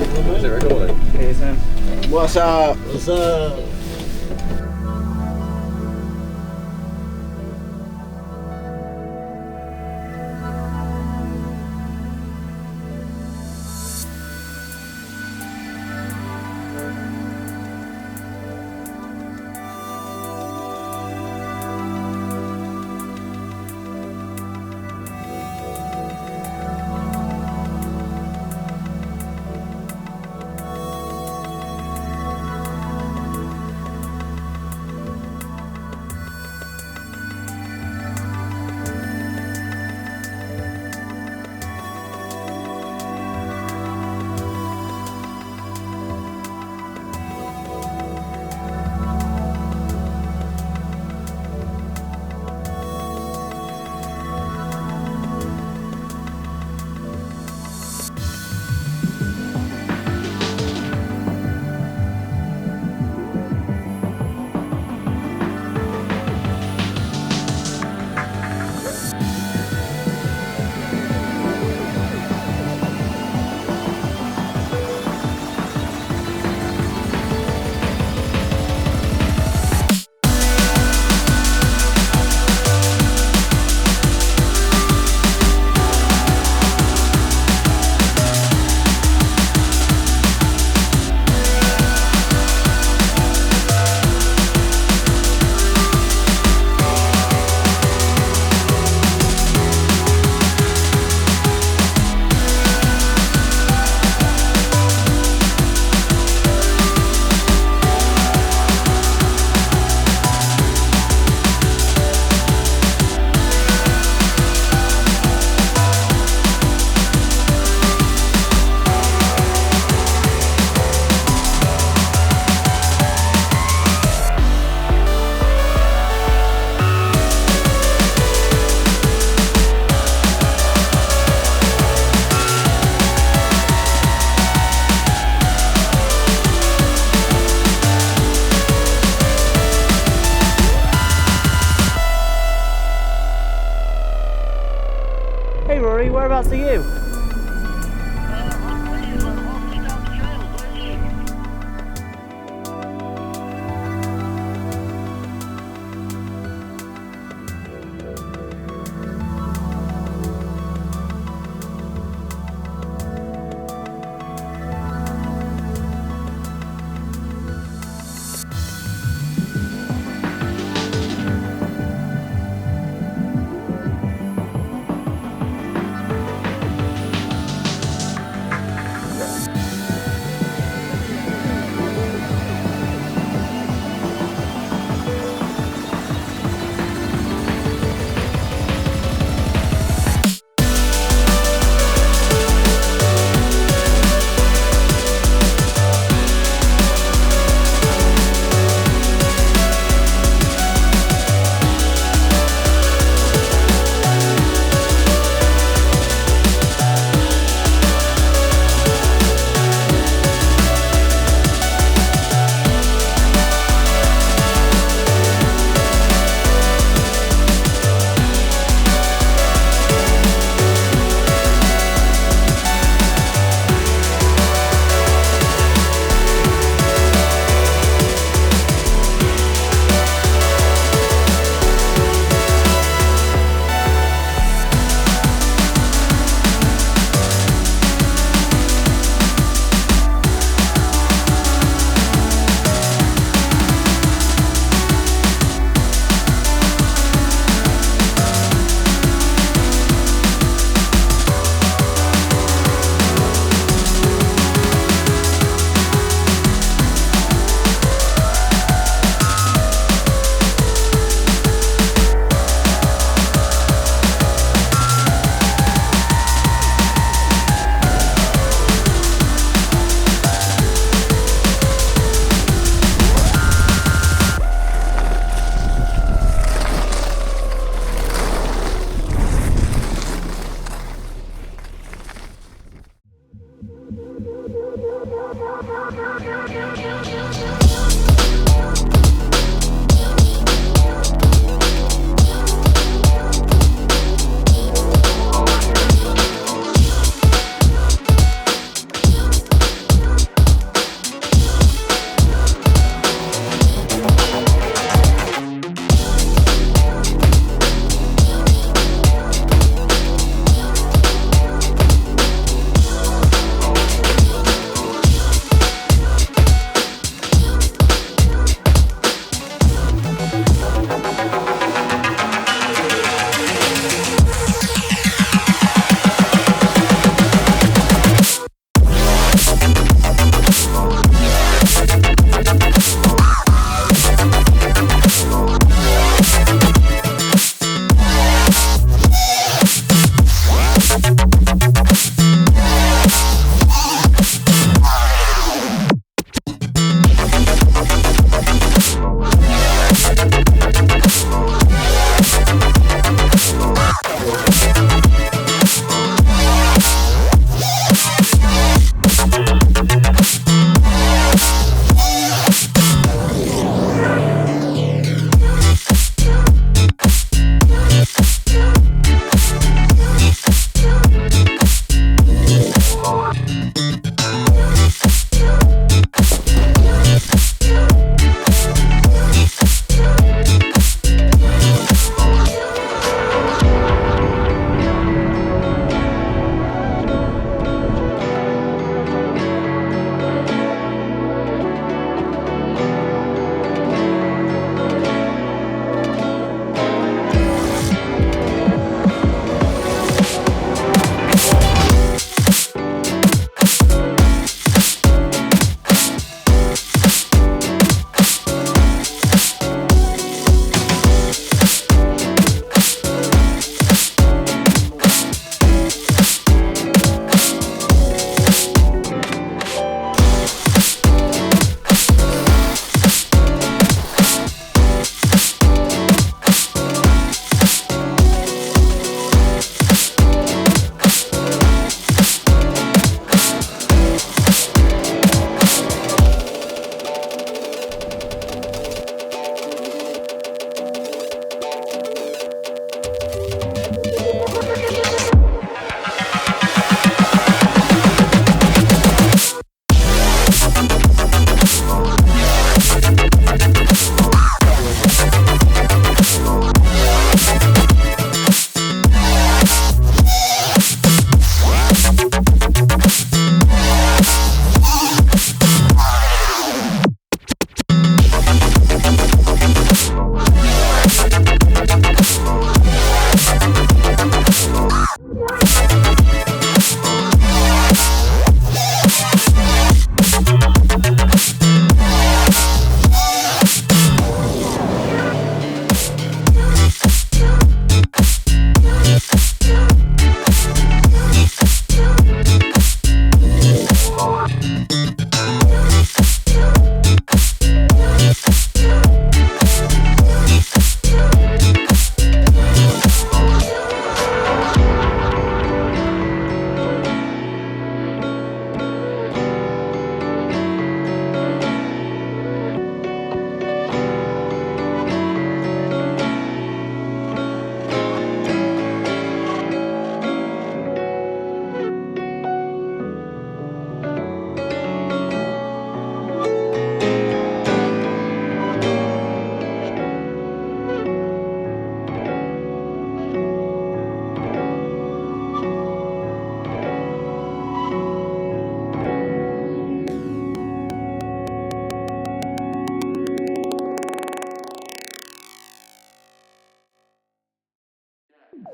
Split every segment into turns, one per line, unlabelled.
Is it recording?
It is now.
What's up?
What's up?
Hey Rory, whereabouts are you?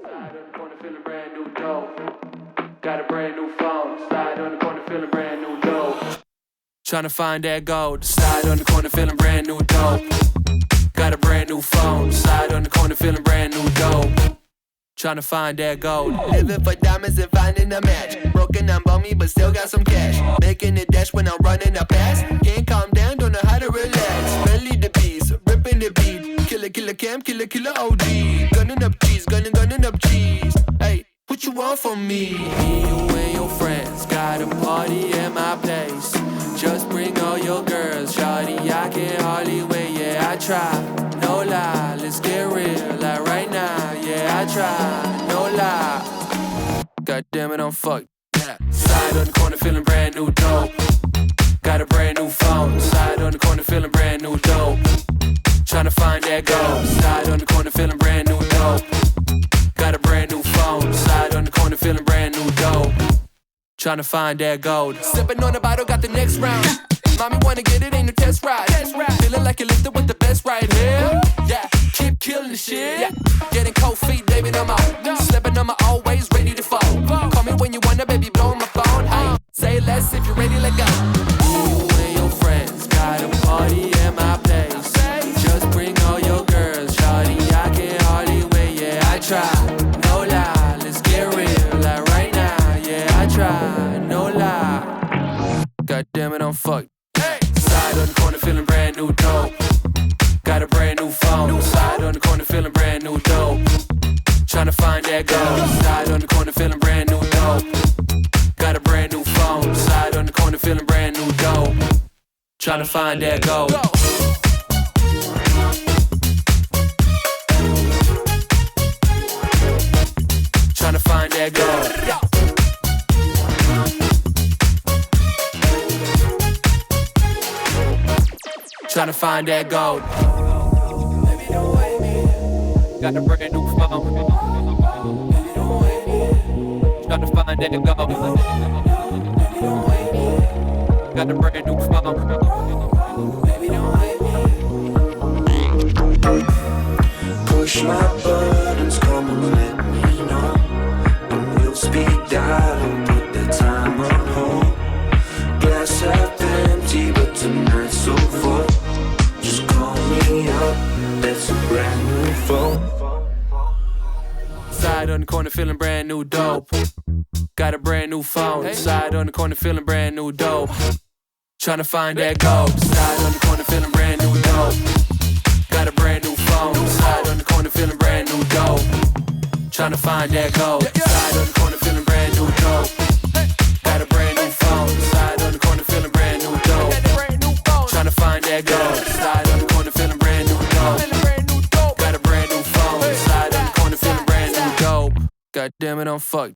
Slide on the corner feeling brand new dope. Got a brand new phone. Slide on the corner feeling brand new dope. Tryna find that gold. Slide on the corner feeling brand new dope. Got a brand new phone. Slide on the corner feeling brand new dope. Tryna find that gold.
Living for diamonds and finding a match. Broken, I'm bummy, but still got some cash. Making it dash when I'm running a pass. Can't calm down, don't know how to relax. Belly the beast, ripping the beat. Killer cam, killer OG. Gunning up cheese, gunning up cheese. Hey, what you want from me?
Me, you and your friends got a party at my place. Just bring all your girls, shawty, I can't hardly wait. Yeah, I try, no lie. Let's get real, like right now. Yeah, I try, no lie. God damn it, I'm fucked. Yeah. Slide on the corner feeling brand new dope. Got a brand new phone. Slide on the corner feeling brand new dope. Tryna find that gold. Slide on the corner feeling brand new dope. Got a brand new phone. Slide on the corner feeling brand new dope. Tryna find that gold.
Sipping on the bottle, got the next round. Mommy wanna get it, ain't no test ride. Feeling like you lifted with the best right here. Yeah, keep killing the shit. Yeah, getting cold feet, baby, no more. Slipping on my always ready to fall. Call me when you wanna, baby, blow my phone. Ay, say less if you're ready, let go.
You and your friends got a party at my place. Just bring all your girls, shawty, I can't hardly wait. Yeah, I try, no lie. Let's get real, like right now. Yeah, I try, no lie. God damn it, I'm fucked. Slide on the corner feeling brand new dope. Got a brand new phone. Slide on the corner feeling brand new dope. Tryna find that gold. Slide on the corner feeling brand new dope. Got a brand new phone. Slide on the corner feeling brand new dope. Tryna find that gold. Tryna find that gold. Tryna find that gold. Baby, don't wait me. Got a brand new phone. Baby, don't wait me. Tryna find that gold. Baby, don't wait me. Got a brand new phone. Baby, don't wait me.
Push my buttons, come and let me know. And we'll speed dial and put the time on hold. Glass half empty, but tonight's so full. Just call me up, that's a brand new phone.
Side on the corner feeling brand new dope. Got a brand new phone. Side on the corner feeling brand new dope. Tryna find that gold. Side on the corner feeling brand new dope. Got a brand new phone. Side on the corner feeling brand new dope. Tryna find that gold. Side on the corner feeling brand new dope. Got a brand new phone. Side on the corner feeling brand new dope. Tryna find that gold. Side on the corner feeling brand new dope. Got a brand new phone. Side on the corner feeling brand new dope. God damn it, I'm fucked.